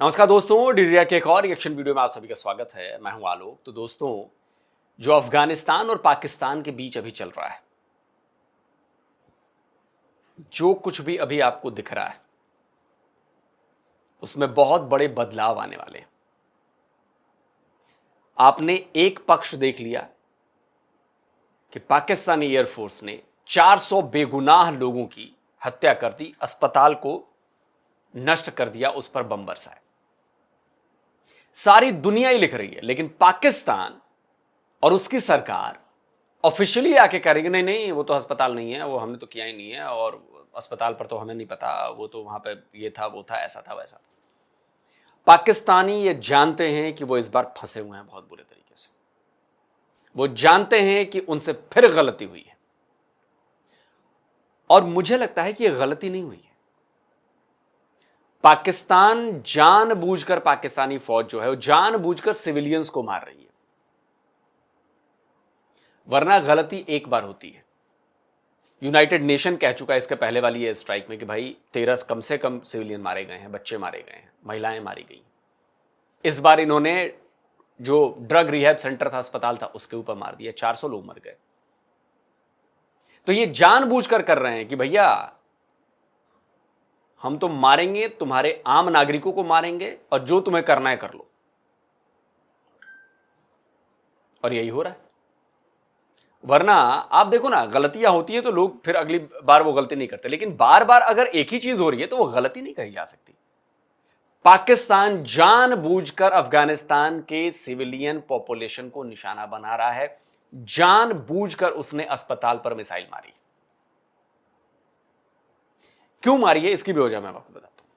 नमस्कार दोस्तों, डीडीआर के एक और रिएक्शन वीडियो में आप सभी का स्वागत है। मैं हूं आलोक। तो दोस्तों, जो अफगानिस्तान और पाकिस्तान के बीच अभी चल रहा है, जो कुछ भी अभी आपको दिख रहा है, उसमें बहुत बड़े बदलाव आने वाले हैं। आपने एक पक्ष देख लिया कि पाकिस्तानी एयरफोर्स ने 400 बेगुनाह लोगों की हत्या कर दी, अस्पताल को नष्ट कर दिया, उस पर बम बरसाए। सारी दुनिया ही लिख रही है, लेकिन पाकिस्तान और उसकी सरकार ऑफिशियली आके करेंगे नहीं नहीं, वो तो अस्पताल नहीं है, वो हमने तो किया ही नहीं है, और अस्पताल पर तो हमें नहीं पता, वो तो वहां पे ये था, वो था, ऐसा था, वैसा था। पाकिस्तानी ये जानते हैं कि वो इस बार फंसे हुए हैं बहुत बुरे तरीके से। वो जानते हैं कि उनसे फिर गलती हुई है, और मुझे लगता है कि यह गलती नहीं हुई है। पाकिस्तान जानबूझकर, पाकिस्तानी फौज जो है वो जानबूझकर सिविलियंस को मार रही है, वरना गलती एक बार होती है। यूनाइटेड नेशन कह चुका है इसके पहले वाली एयर स्ट्राइक में कि भाई 13 कम से कम सिविलियन मारे गए हैं, बच्चे मारे गए हैं, महिलाएं मारी गई। इस बार इन्होंने जो ड्रग रिहैब सेंटर था, अस्पताल था, उसके ऊपर मार दिया, 400 लोग मर गए। तो ये जानबूझकर कर रहे हैं कि भैया हम तो मारेंगे, तुम्हारे आम नागरिकों को मारेंगे, और जो तुम्हें करना है कर लो। और यही हो रहा है। वरना आप देखो ना, गलतियां होती है तो लोग फिर अगली बार वो गलती नहीं करते, लेकिन बार बार अगर एक ही चीज हो रही है तो वो गलती नहीं कही जा सकती। पाकिस्तान जानबूझकर अफगानिस्तान के सिविलियन पॉपुलेशन को निशाना बना रहा है, जानबूझकर उसने अस्पताल पर मिसाइल मारी। क्यों मारी है, इसकी भी वजह मैं आपको बताता हूं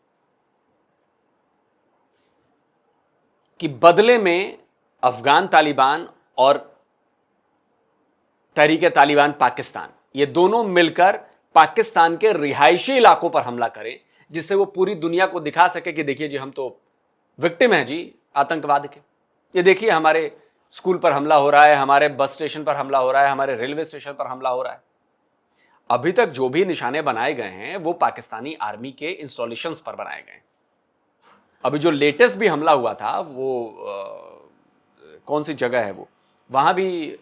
कि बदले में अफगान तालिबान और तहरीक तालिबान पाकिस्तान, ये दोनों मिलकर पाकिस्तान के रिहायशी इलाकों पर हमला करें, जिससे वो पूरी दुनिया को दिखा सके कि देखिए जी, हम तो विक्टिम हैं जी आतंकवाद के। ये देखिए, हमारे स्कूल पर हमला हो रहा है, हमारे बस स्टेशन पर हमला हो रहा है, हमारे रेलवे स्टेशन पर हमला हो रहा है। अभी तक जो भी निशाने बनाए गए हैं वो पाकिस्तानी आर्मी के इंस्टॉलेशंस पर बनाए गए हैं। अभी जो लेटेस्ट भी हमला हुआ था वो कौन सी जगह है, वो वहां भी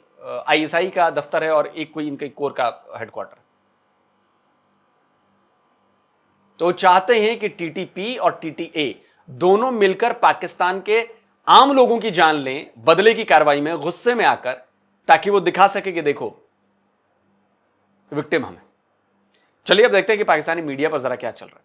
आईएसआई का दफ्तर है और एक कोई इनके कोर का हेडक्वार्टर। तो चाहते हैं कि टीटीपी और टीटीए दोनों मिलकर पाकिस्तान के आम लोगों की जान लें, बदले की कार्रवाई में, गुस्से में आकर, ताकि वो दिखा सके कि देखो विक्टिम हमें। चलिए अब देखते हैं कि पाकिस्तानी मीडिया पर जरा क्या चल रहा है।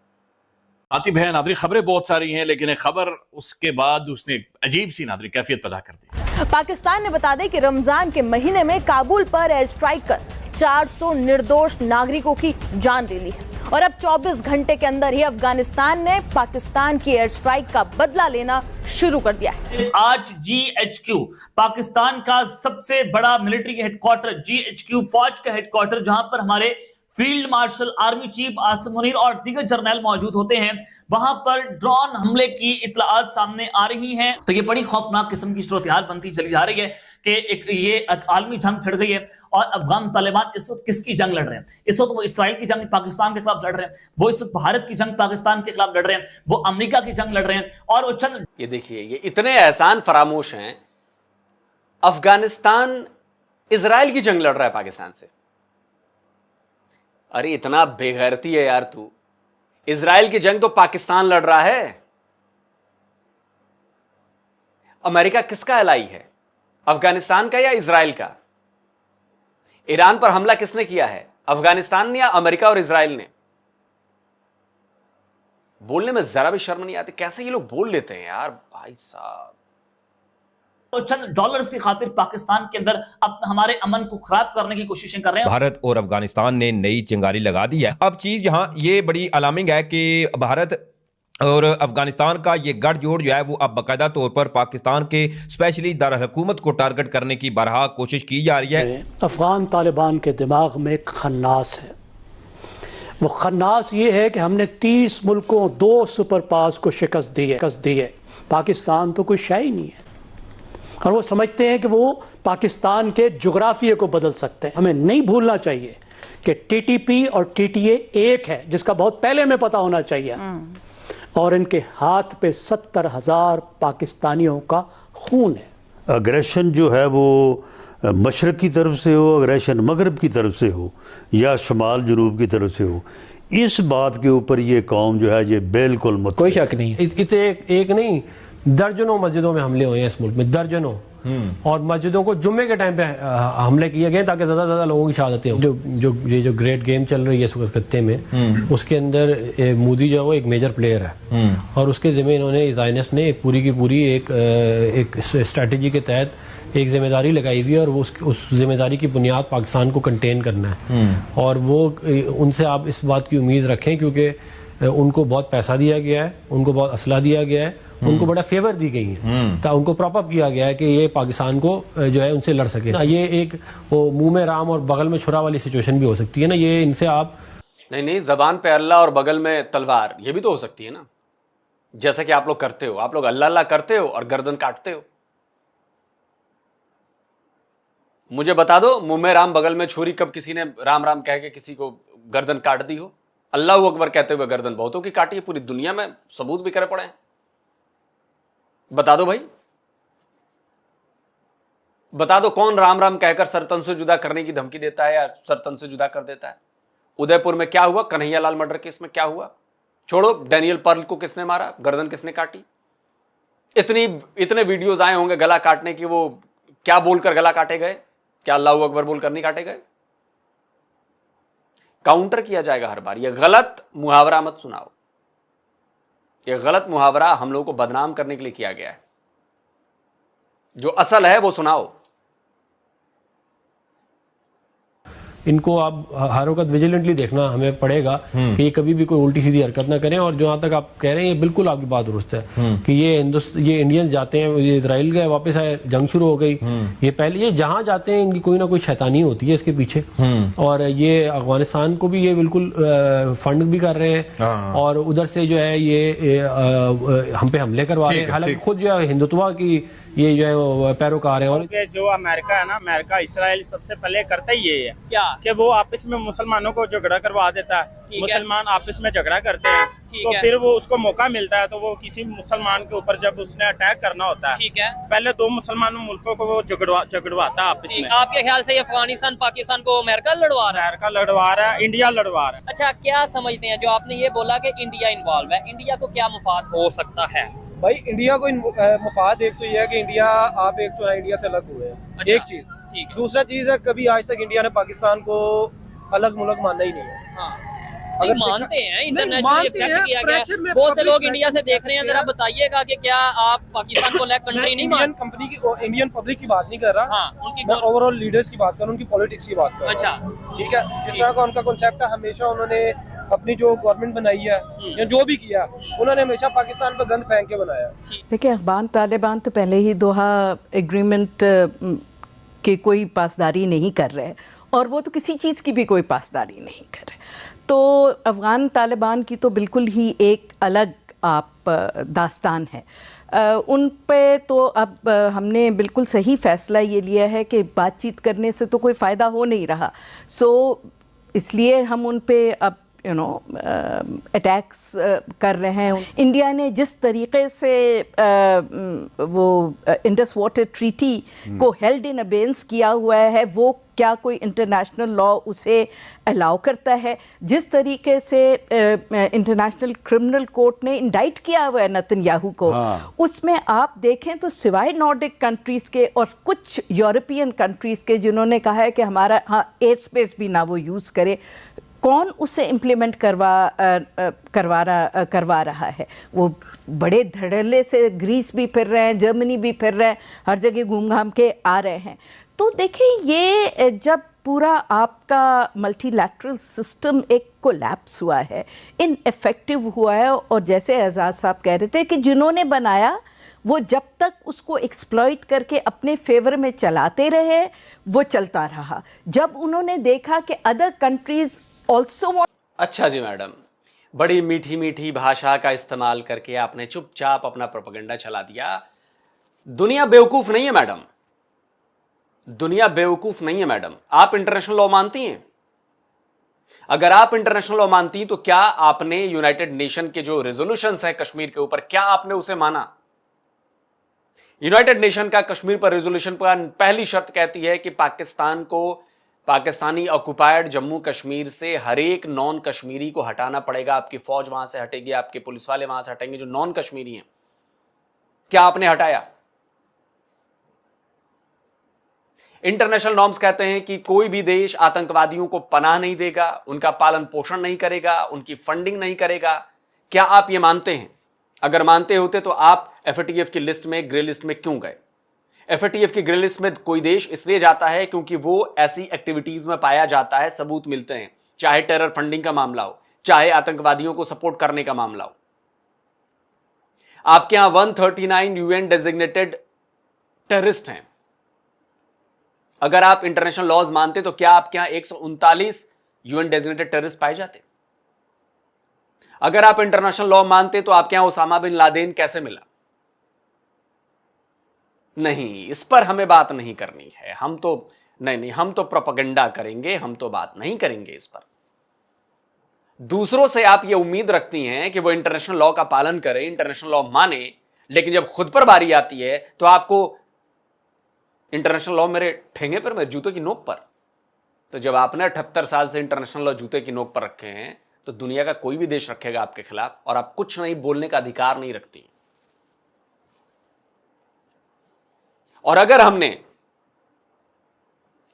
आतिफ है, नादरी खबरें बहुत सारी हैं, लेकिन एक खबर उसके बाद उसने एक अजीब सी नादरी कैफियत पैदा कर दी। पाकिस्तान ने बता दें कि रमजान के महीने में काबुल पर एयर स्ट्राइक कर 400 निर्दोष नागरिकों की जान ले ली है, और अब 24 घंटे के अंदर ही अफगानिस्तान ने पाकिस्तान की एयर स्ट्राइक का बदला लेना शुरू कर दिया है। आज जीएचक्यू, पाकिस्तान का सबसे बड़ा मिलिट्री हेडक्वार्टर, जीएचक्यू फौज का हेडक्वार्टर, जहां पर हमारे field marshal army chief Asim Munir और दीगर जर्नल मौजूद होते हैं, वहां पर ड्रोन हमले की इत्तलाआत सामने आ रही हैं। तो ये बड़ी खौफनाक किस्म की सूरत-ए-हाल बनती चली जा रही है कि ये आलमी जंग छिड़ गई है, और अफगान तालिबान इस वक्त किसकी जंग लड़ रहे हैं? इस वक्त वो इसराइल की जंग पाकिस्तान के खिलाफ लड़ रहे हैं, वो इस वक्त भारत की जंग पाकिस्तान के खिलाफ लड़ रहे हैं, वो अमेरिका की जंग लड़ रहे हैं, और वो चंद, ये देखिए, ये इतने एहसान फरामोश हैं। अफगानिस्तान इजराइल की जंग लड़ रहा है पाकिस्तान से। अरे इतना बेगैरती है यार तू। इजराइल की जंग तो पाकिस्तान लड़ रहा है। अमेरिका किसका एलाई है, अफगानिस्तान का या इजराइल का? ईरान पर हमला किसने किया है, अफगानिस्तान ने या अमेरिका और इजराइल ने? बोलने में जरा भी शर्म नहीं आती। कैसे ये लोग बोल लेते हैं यार, भाई साहब। तो चंद डॉलर्स की खातिर पाकिस्तान के अंदर अब हमारे अमन को खराब करने की कोशिशें कर रहे हैं। भारत और अफगानिस्तान ने नई चिंगारी लगा दी है। अब चीज यहाँ ये बड़ी अलार्मिंग है कि भारत और अफगानिस्तान का ये गठजोड़ जो है वो अब बाकायदा तौर पर पाकिस्तान के स्पेशली दारकूमत को टारगेट करने की बरहा कोशिश की जा रही है। अफगान तालिबान के दिमाग में एक खन्नास है। वो खन्नास ये है कि हमने 30 मुल्कों, 2 सुपर पावर्स को शिकस्त दी है। पाकिस्तान तो कोई शय ही नहीं है, और वो समझते हैं कि वो पाकिस्तान के जोग्राफिया को बदल सकते हैं। हमें नहीं भूलना चाहिए कि टीटीपी और टीटीए एक है, जिसका बहुत पहले में पता होना चाहिए। और इनके हाथ पे 70,000 पाकिस्तानियों का खून है। अग्रेशन जो है वो मशरक़ की तरफ से हो, अग्रेशन मगरब की तरफ से हो या शुमाल जनूब की तरफ से हो, इस बात के ऊपर ये कौम जो है ये बिल्कुल मत कोई शक नहीं है। इतने एक नहीं दर्जनों मस्जिदों में हमले हुए हैं इस मुल्क में, दर्जनों। और मस्जिदों को जुम्मे के टाइम पे हमले किए गए ताकि ज्यादा से ज्यादा लोगों की शहादतें हों। जो ग्रेट गेम चल रही है इस वक्त खत्ते में, उसके अंदर मोदी जो है वो एक मेजर प्लेयर है और उसके जिम्मे इन्होंने ज़ायनिस्ट ने एक पूरी की पूरी एक स्ट्रेटेजी के तहत एक जिम्मेदारी लगाई हुई है और वो उस जिम्मेदारी की बुनियाद पाकिस्तान को कंटेन करना है। और वो उनसे आप इस बात की उम्मीद रखें क्योंकि उनको बहुत पैसा दिया गया है, उनको बहुत असला दिया गया है, उनको बड़ा फेवर दी गई है, तो उनको प्रॉप अप किया गया है कि ये पाकिस्तान को जो है उनसे लड़ सके। ये एक वो मुंह में राम और बगल में छुरा वाली सिचुएशन भी हो सकती है ना, ये इनसे आप नहीं, जबान पे अल्लाह और बगल में तलवार, ये भी तो हो सकती है ना, जैसा कि आप लोग करते हो। आप लोग अल्लाह अल्लाह करते हो और गर्दन काटते हो। मुझे बता दो, मुंह में राम बगल में छुरी, कब किसी ने राम राम कह के किसी को गर्दन काट दी हो? अल्लाह अकबर कहते हुए गर्दन बहुतों की काटी है, पूरी दुनिया में सबूत भी करे पड़े हैं। बता दो भाई, बता दो कौन राम राम कहकर सरतन से जुदा करने की धमकी देता है या सरतन से जुदा कर देता है? उदयपुर में क्या हुआ? कन्हैयालाल मर्डर केस में क्या हुआ? छोड़ो, डैनियल पर्ल को किसने मारा, गर्दन किसने काटी? इतने वीडियोज आए होंगे गला काटने की, वो क्या बोलकर गला काटे गए? क्या अल्लाह अकबर बोलकर नहीं काटे गए? काउंटर किया जाएगा हर बार। यह गलत मुहावरा मत सुनाओ, यह गलत मुहावरा हम लोगों को बदनाम करने के लिए किया गया है। जो असल है वो सुनाओ। इनको आप हर वक्त विजिलेंटली देखना हमें पड़ेगा कि ये कभी भी कोई उल्टी सीधी हरकत ना करें। और जहां तक आप कह रहे हैं, ये बिल्कुल आपकी बात दुरुस्त है कि ये इंडियंस जाते हैं, ये इजराइल गए, वापस आए, जंग शुरू हो गई। ये पहले ये जहां जाते हैं इनकी कोई ना कोई शैतानी होती है इसके पीछे। और ये अफगानिस्तान को भी ये बिल्कुल फंड भी कर रहे हैं और उधर से जो है ये हम पे हमले करवा रहे हैं। हालांकि खुद जो है हिंदुत्व की ये जो है वो पैरोकार है। और जो अमेरिका है ना, अमेरिका इसराइल सबसे पहले करता ही ये है क्या कि वो आपस में मुसलमानों को झगड़ा करवा देता है। मुसलमान आपस में झगड़ा करते हैं तो फिर वो उसको मौका मिलता है तो वो किसी मुसलमान के ऊपर जब उसने अटैक करना होता है, पहले दो मुसलमान मुल्कों को वो झगड़वाता है आपस में। आपके ख्याल से ये अफगानिस्तान पाकिस्तान को अमेरिका लड़वा रहा है? अमेरिका लड़वा रहा है, इंडिया लड़वा रहा है। अच्छा, क्या समझते हैं जो आपने ये बोला कि इंडिया इन्वॉल्व है, इंडिया को क्या मुफाद हो सकता है? भाई इंडिया को मुफाद एक तो ये है कि इंडिया, आप एक तो इंडिया से अलग हुए हैं। अच्छा, एक चीज। दूसरा चीज है, कभी आज तक इंडिया ने पाकिस्तान को अलग मुल्क माना ही नहीं है। अगर मानते हैं, इंटरनेशनल एक्सेप्ट किया गया, बहुत से लोग इंडिया से देख रहे हैं। जरा बताइएगा कि क्या आप पाकिस्तान को लेकर कंट्री नहीं इंडियन कंपनी की, इंडियन पब्लिक की बात नहीं कर रहा, मैं ओवरऑल लीडर्स की बात कर रहा हूँ, उनकी पॉलिटिक्स की बात कर रहा हूँ। अच्छा, ठीक है। जिस तरह का उनका कॉन्सेप्ट है, हमेशा उन्होंने अपनी जो गवर्नमेंट बनाई है या जो भी किया, उन्होंने हमेशा पाकिस्तान पर गंद फेंक के बनाया। देखिए, अफगान तालिबान तो पहले ही दोहा एग्रीमेंट के कोई पासदारी नहीं कर रहे और वो तो किसी चीज़ की भी कोई पासदारी नहीं कर रहे। तो अफ़गान तालिबान की तो बिल्कुल ही एक अलग आप दास्तान है। उन पे तो अब हमने बिल्कुल सही फ़ैसला ये लिया है कि बातचीत करने से तो कोई फ़ायदा हो नहीं रहा। सो इसलिए हम उन पे अब अटैक्स कर रहे हैं। इंडिया ने जिस तरीके से वो इंडस वाटर ट्रीटी को हेल्ड इन अबेंस किया हुआ है, वो क्या कोई इंटरनेशनल लॉ उसे अलाउ करता है? जिस तरीके से इंटरनेशनल क्रिमिनल कोर्ट ने इंडाइट किया हुआ है नेतन्याहू को, उसमें आप देखें तो सिवाय नॉर्डिक कंट्रीज़ के और कुछ यूरोपियन कंट्रीज़ के जिन्होंने कहा है कि हमारा एयर स्पेस भी ना वो यूज़ करे, कौन उसे इम्प्लीमेंट करवा रहा है? वो बड़े धड़ल्ले से ग्रीस भी फिर रहे हैं, जर्मनी भी फिर रहे हैं, हर जगह घूम घाम के आ रहे हैं। तो देखें, ये जब पूरा आपका मल्टीलैटरल सिस्टम एक कोलैप्स हुआ है, इनएफेक्टिव हुआ है, और जैसे एजाज साहब कह रहे थे कि जिन्होंने बनाया वो जब तक उसको एक्सप्लॉइट करके अपने फेवर में चलाते रहे, वो चलता रहा। जब उन्होंने देखा कि अदर कंट्रीज ऑल्सो वांट। अच्छा जी मैडम, बड़ी मीठी मीठी भाषा का इस्तेमाल करके आपने चुपचाप अपना प्रोपेगेंडा चला दिया। दुनिया बेवकूफ नहीं है मैडम, दुनिया बेवकूफ नहीं है मैडम। आप इंटरनेशनल लॉ मानती हैं? अगर आप इंटरनेशनल लॉ मानती तो क्या आपने यूनाइटेड नेशन के जो रेजोल्यूशंस है कश्मीर के ऊपर, क्या आपने उसे माना? यूनाइटेड नेशन का कश्मीर पर रेजोल्यूशन पर पहली शर्त कहती है कि पाकिस्तान को पाकिस्तानी ऑक्युपाइड जम्मू कश्मीर से हर एक नॉन कश्मीरी को हटाना पड़ेगा। आपकी फौज वहां से हटेगी, आपके पुलिस वाले वहां से हटेंगे जो नॉन कश्मीरी हैं। क्या आपने हटाया? इंटरनेशनल नॉर्म्स कहते हैं कि कोई भी देश आतंकवादियों को पनाह नहीं देगा, उनका पालन पोषण नहीं करेगा, उनकी फंडिंग नहीं करेगा। क्या आप यह मानते हैं? अगर मानते होते तो आप एफएटीएफ की लिस्ट में, ग्रे लिस्ट में क्यों गए? एफएटीएफ की ग्रे लिस्ट में कोई देश इसलिए जाता है क्योंकि वो ऐसी एक्टिविटीज में पाया जाता है, सबूत मिलते हैं, चाहे टेरर फंडिंग का मामला हो, चाहे आतंकवादियों को सपोर्ट करने का मामला हो। आपके यहां 139 यूएन डेजिग्नेटेड टेररिस्ट हैं। अगर आप इंटरनेशनल लॉज मानते तो क्या आपके यहां 139 यूएन डेजिग्नेटेड टेररिस्ट पाए जाते? अगर आप इंटरनेशनल लॉ मानते तो आपके यहां उसामा बिन लादेन कैसे मिला? नहीं, इस पर हमें बात नहीं करनी है। हम तो नहीं, हम तो प्रोपेगेंडा करेंगे, हम तो बात नहीं करेंगे इस पर। दूसरों से आप ये उम्मीद रखती हैं कि वो इंटरनेशनल लॉ का पालन करें, इंटरनेशनल लॉ माने, लेकिन जब खुद पर बारी आती है तो आपको इंटरनेशनल लॉ मेरे ठेंगे पर, मेरे जूते की नोक पर। तो जब आपने 78 साल से इंटरनेशनल लॉ जूते की नोक पर रखे हैं तो दुनिया का कोई भी देश रखेगा आपके खिलाफ, और आप कुछ नहीं बोलने का अधिकार नहीं रखती। और अगर हमने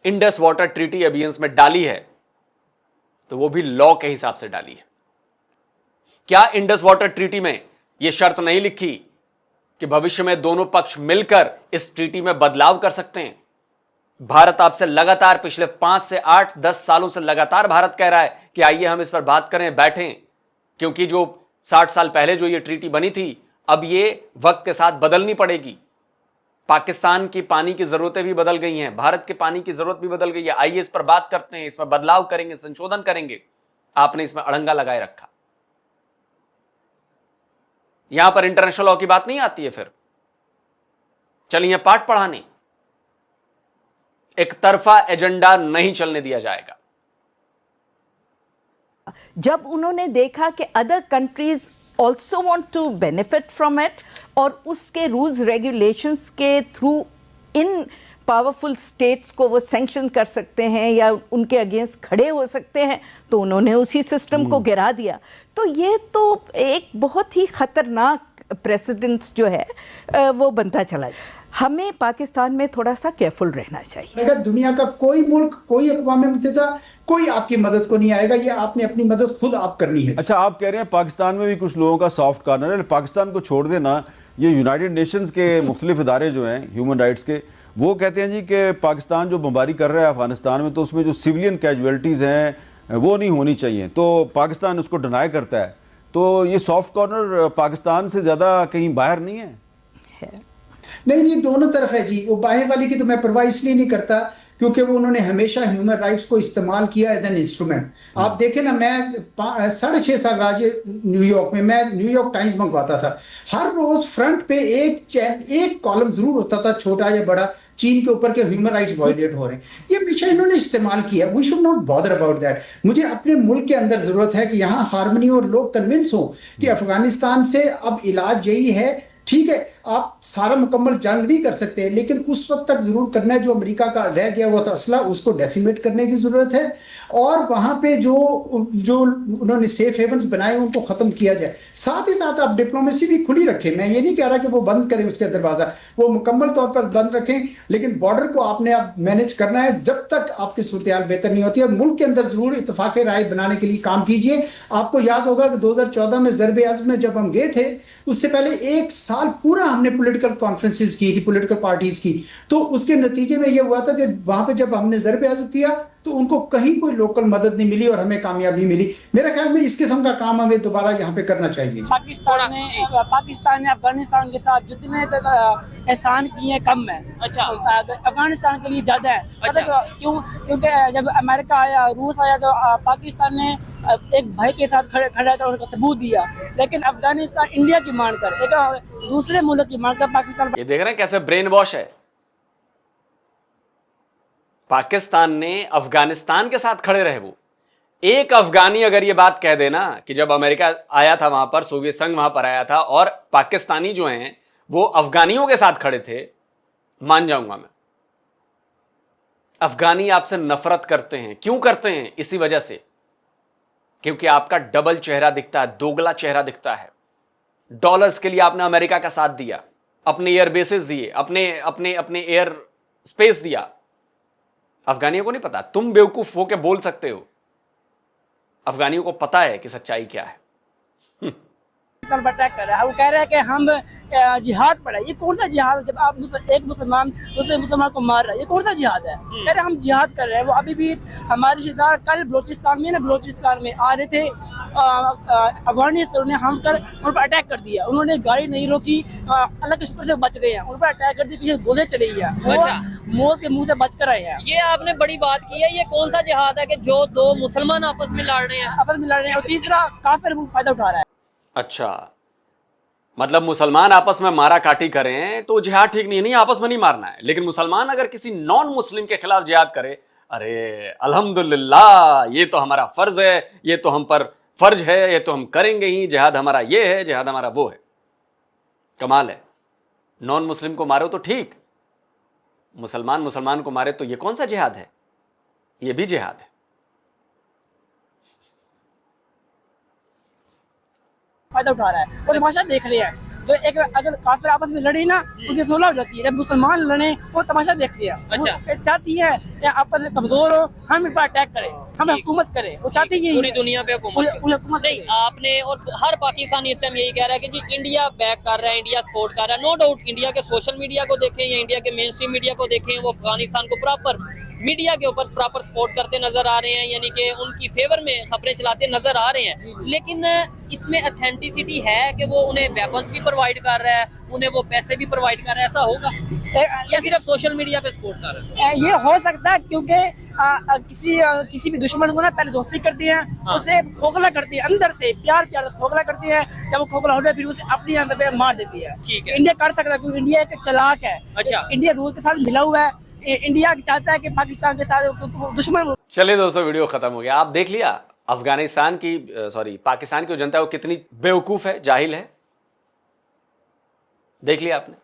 इंडस वाटर ट्रीटी अबियंस में डाली है तो वो भी लॉ के हिसाब से डाली है। क्या इंडस वाटर ट्रीटी में यह शर्त नहीं लिखी कि भविष्य में दोनों पक्ष मिलकर इस ट्रीटी में बदलाव कर सकते हैं? भारत आपसे लगातार पिछले 5 से 8-10 सालों से लगातार भारत कह रहा है कि आइए हम इस पर बात करें, बैठें, क्योंकि जो 60 साल पहले जो ये ट्रीटी बनी थी अब ये वक्त के साथ बदलनी पड़ेगी। पाकिस्तान की पानी की जरूरतें भी बदल गई हैं, भारत के पानी की जरूरत भी बदल गई है। आइए इस पर बात करते हैं, इसमें बदलाव करेंगे, संशोधन करेंगे। आपने इसमें अड़ंगा लगाए रखा। यहां पर इंटरनेशनल लॉ की बात नहीं आती है। फिर चलिए पाठ पढ़ाने, एक तरफा एजेंडा नहीं चलने दिया जाएगा। जब उन्होंने देखा कि other countries also want to benefit from it और उसके रूल्स रेगुलेशंस के थ्रू इन पावरफुल स्टेट्स को वो सैंक्शन कर सकते हैं या उनके अगेंस्ट खड़े हो सकते हैं, तो उन्होंने उसी सिस्टम को गिरा दिया। तो ये तो एक बहुत ही खतरनाक प्रेसिडेंट्स जो है वो बनता चला जाए। हमें पाकिस्तान में थोड़ा सा केयरफुल रहना चाहिए। अगर दुनिया का कोई मुल्क, कोई अक़वाम मुत्तहिदा, कोई आपकी मदद को नहीं आएगा। ये आपने अपनी मदद खुद आप करनी है। अच्छा, आप कह रहे हैं पाकिस्तान में भी कुछ लोगों का सॉफ्ट कॉर्नर है। पाकिस्तान को छोड़ देना, ये यूनाइटेड नेशंस के मुख्तलिफ इदारे जो हैं ह्यूमन राइट्स के, वो कहते हैं जी कि पाकिस्तान जो बमबारी कर रहा है अफगानिस्तान में, तो उसमें जो सिविलियन कैजुअलिटीज़ हैं वो नहीं होनी चाहिए, तो पाकिस्तान उसको डिनाई करता है। तो ये सॉफ्ट कॉर्नर पाकिस्तान से ज़्यादा कहीं बाहर नहीं है? नहीं, ये दोनों तरफ है जी। वो बाहर वाली की तो मैं परवाह इसलिए नहीं करता क्योंकि वो उन्होंने हमेशा ह्यूमन राइट्स को इस्तेमाल किया एज एन इंस्ट्रूमेंट। आप देखें ना, मैं 6.5 साल राज न्यूयॉर्क में, मैं न्यूयॉर्क टाइम्स मंगवाता था। हर रोज फ्रंट पे एक कॉलम जरूर होता था, छोटा या बड़ा, चीन के ऊपर के ह्यूमन राइट्स वायलेट हो रहे हैं। ये हमेशा इन्होंने इस्तेमाल किया। We should not bother about that. मुझे अपने मुल्क के अंदर जरूरत है कि यहाँ हार्मनी और लोग कन्विंस हो कि अफगानिस्तान से अब इलाज यही है। ठीक है, आप सारा मुकम्मल जंग नहीं कर सकते, लेकिन उस वक्त तक जरूर करना है जो अमेरिका का रह गया हुआ था असला, उसको डेसिमेट करने की जरूरत है। और वहां पे जो उन्होंने सेफ हेवन्स बनाए उनको खत्म किया जाए। साथ ही साथ आप डिप्लोमेसी भी खुली रखें। मैं ये नहीं कह रहा कि वो बंद करें उसके दरवाजा, वो मुकम्मल तौर पर बंद रखें, लेकिन बॉर्डर को आपने आप मैनेज करना है जब तक आपकी सूरत हाल बेहतर नहीं होती है। मुल्क के अंदर जरूर इत्तफाक राय बनाने के लिए काम कीजिए। आपको याद होगा कि 2014 में ज़र्ब-ए-अज़्म में जब हम गए थे, उससे पहले 1 साल पूरा हमने पॉलिटिकल कॉन्फ्रेंसेस की थी, पॉलिटिकल पार्टीज की। तो उसके नतीजे में ये हुआ था कि वहां पे जब हमने ज़र्ब-ए-अज़्म किया तो उनको कहीं कोई लोकल मदद नहीं मिली और हमें कामयाबी मिली। मेरे ख्याल में इस किस्म का काम हमें दोबारा यहाँ पे करना चाहिए। पाकिस्तान ने अफगानिस्तान के साथ जितने एहसान किए हैं कम है। अच्छा, अफगानिस्तान के लिए ज्यादा है। अच्छा, क्यों? क्योंकि जब अमेरिका आया, रूस आया, तो पाकिस्तान ने एक भाई के साथ खड़ा कर उनका सबूत दिया। लेकिन अफगानिस्तान इंडिया की मानकर, एक दूसरे मुल्क की मानकर पाकिस्तान, ये देख रहे हैं कैसे ब्रेन वॉश है। पाकिस्तान ने अफगानिस्तान के साथ खड़े रहे वो, एक अफगानी अगर ये बात कह देना कि जब अमेरिका आया था वहां पर, सोवियत संघ वहां पर आया था और पाकिस्तानी जो हैं वो अफगानियों के साथ खड़े थे, मान जाऊंगा मैं। अफगानी आपसे नफरत करते हैं। क्यों करते हैं? इसी वजह से, क्योंकि आपका डबल चेहरा दिखता है, दोगला चेहरा दिखता है। डॉलर्स के लिए आपने अमेरिका का साथ दिया, अपने एयर बेसेस दिए, अपने अपने अपने एयर स्पेस दिया। अफगानियों को नहीं पता। तुम बेवकूफ होकर बोल सकते हो, अफगानियों को पता है कि सच्चाई क्या है। अटैक कर रहा है, वो कह रहे हैं कि हम जिहाद पढ़ा। ये कौन सा जिहाद है? जब आप एक मुसलमान दूसरे मुसलमान को मार रहा है, ये कौन सा जिहाद है? कह रहे हम जिहाद कर रहे हैं। वो अभी भी हमारे रिश्तेदार कल बलोचिस्तान में आ रहे थे, अफगानिस्तान ने हम कर उन पर अटैक कर दिया। उन्होंने गाड़ी नहीं रोकी, अल्लाह के शुक्र से बच गए हैं। उन पर अटैक कर दिया, पीछे गोले चले गया। अच्छा, मौत के मुंह से बच कर आए हैं। ये आपने बड़ी बात की है। ये कौन सा जिहाद है कि जो दो मुसलमान आपस में लड़ रहे हैं? और तीसरा काफिर फायदा उठा रहा है। अच्छा, मतलब मुसलमान आपस में मारा काटी करें तो जिहाद ठीक नहीं आपस में नहीं मारना है। लेकिन मुसलमान अगर किसी नॉन मुस्लिम के खिलाफ जिहाद करे, अरे अल्हम्दुलिल्लाह, ये तो हमारा फर्ज है, ये तो हम पर फर्ज है, ये तो हम करेंगे ही। जिहाद हमारा ये है, जिहाद हमारा वो है। कमाल है। नॉन मुस्लिम को मारो तो ठीक, मुसलमान को मारे तो ये कौन सा जिहाद है? ये भी जिहाद है। फायदा उठा रहा है और तमाशा देख रहे हैं। तो एक अगर काफिर आपस में लड़े ना, उनकी सुलह हो जाती है। जब मुसलमान लड़े वो तमाशा देखते हैं। अच्छा, चाहती है कि आपस में कमजोर हो, हम इन पर अटैक करें, हम हुकूमत करें। वो चाहती है पूरी दुनिया पे हुकूमत नहीं। आपने और हर पाकिस्तानी इस टाइम यही कह रहा है कि जी इंडिया बैक कर रहा है, इंडिया सपोर्ट कर रहा है। नो डाउट, इंडिया के सोशल मीडिया को देखें या इंडिया के मेन स्ट्रीम मीडिया को देखें, वो अफगानिस्तान को प्रॉपर मीडिया के ऊपर प्रॉपर सपोर्ट करते नजर आ रहे हैं, यानी कि उनकी फेवर में खबरें चलाते नजर आ रहे हैं। लेकिन इसमें ऑथेंटिसिटी है कि वो उन्हें वेपन्स भी प्रोवाइड कर रहा है, उन्हें वो पैसे भी प्रोवाइड कर रहा है, ऐसा होगा या सिर्फ सोशल मीडिया पे सपोर्ट कर रहा है? ये हो सकता है क्योंकि किसी भी दुश्मन को ना पहले दोस्ती करती है, उसे खोखला करती है, अंदर से प्यार खोखला करती है। जब वो खोखला हो जाए फिर उसे अपनी अंदर पे मार देती है। ठीक है, इंडिया कर सकता है क्योंकि इंडिया एक चालाक है। अच्छा, इंडिया रूल के साथ मिला हुआ है। इंडिया चाहता है कि पाकिस्तान के साथ दुश्मन। चलिए दोस्तों, वीडियो खत्म हो गया। आप देख लिया पाकिस्तान की जो जनता है वो कितनी बेवकूफ है, जाहिल है। देख लिया आपने।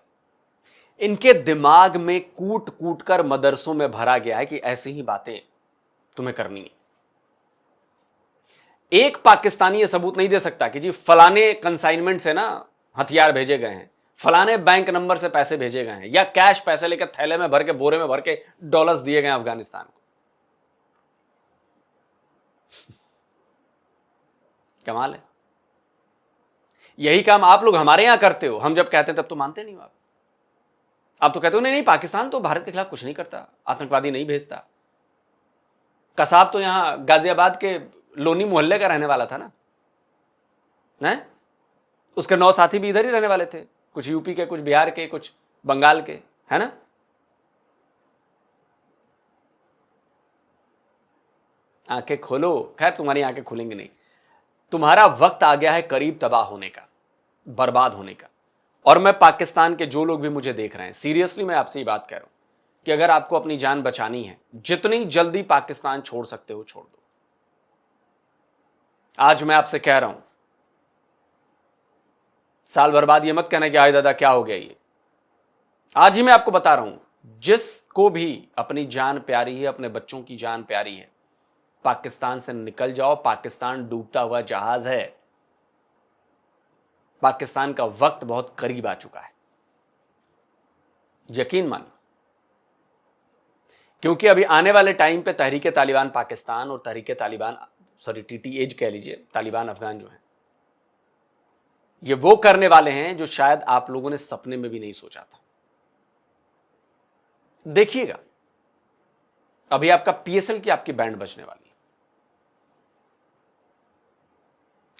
इनके दिमाग में कूट कूट कर मदरसों में भरा गया है कि ऐसी ही बातें तुम्हें करनी है। एक पाकिस्तानी ये सबूत नहीं दे सकता कि जी फलाने कंसाइनमेंट से ना हथियार भेजे गए हैं, फलाने बैंक नंबर से पैसे भेजे गए हैं, या कैश पैसे लेकर थैले में भर के, बोरे में भर के डॉलर्स दिए गए अफगानिस्तान को। कमाल है। यही काम आप लोग हमारे यहां करते हो। हम जब कहते हैं तब तो मानते नहीं हो आप तो कहते हो नहीं पाकिस्तान तो भारत के खिलाफ कुछ नहीं करता, आतंकवादी नहीं भेजता। कसाब तो यहां गाजियाबाद के लोनी मोहल्ले का रहने वाला था ना, उसके 9 साथी भी इधर ही रहने वाले थे, कुछ यूपी के, कुछ बिहार के, कुछ बंगाल के, है ना। आंखें खोलो। खैर तुम्हारी आंखें खुलेंगी नहीं। तुम्हारा वक्त आ गया है करीब तबाह होने का, बर्बाद होने का। और मैं पाकिस्तान के जो लोग भी मुझे देख रहे हैं, सीरियसली मैं आपसे ये बात कह रहा हूं कि अगर आपको अपनी जान बचानी है, जितनी जल्दी पाकिस्तान छोड़ सकते हो छोड़ दो। आज मैं आपसे कह रहा हूं, साल भर बाद ये मत कहना कि आए दादा क्या हो गया ये। आज ही मैं आपको बता रहा हूं, जिसको भी अपनी जान प्यारी है, अपने बच्चों की जान प्यारी है, पाकिस्तान से निकल जाओ। पाकिस्तान डूबता हुआ जहाज है। पाकिस्तान का वक्त बहुत करीब आ चुका है, यकीन मानो। क्योंकि अभी आने वाले टाइम पे तहरीके तालिबान पाकिस्तान और तहरीके तालिबान TTH कह लीजिए, तालिबान अफगान जो है, ये वो करने वाले हैं जो शायद आप लोगों ने सपने में भी नहीं सोचा था। देखिएगा, अभी आपका PSL की आपकी बैंड बजने वाली है।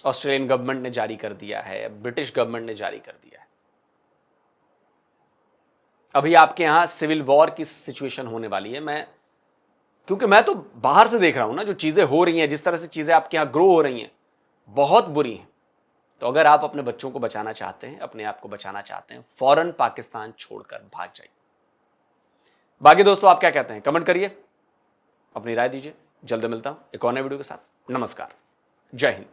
ऑस्ट्रेलियन गवर्नमेंट ने जारी कर दिया है, ब्रिटिश गवर्नमेंट ने जारी कर दिया है। अभी आपके यहां सिविल वॉर की सिचुएशन होने वाली है। क्योंकि मैं तो बाहर से देख रहा हूं ना, जो चीजें हो रही हैं, जिस तरह से चीजें आपके यहां ग्रो हो रही हैं, बहुत बुरी हैं। तो अगर आप अपने बच्चों को बचाना चाहते हैं, अपने आप को बचाना चाहते हैं, फौरन पाकिस्तान छोड़कर भाग जाइए। बाकी दोस्तों आप क्या कहते हैं, कमेंट करिए, अपनी राय दीजिए। जल्द मिलता हूं एक और नए वीडियो के साथ। नमस्कार, जय हिंद।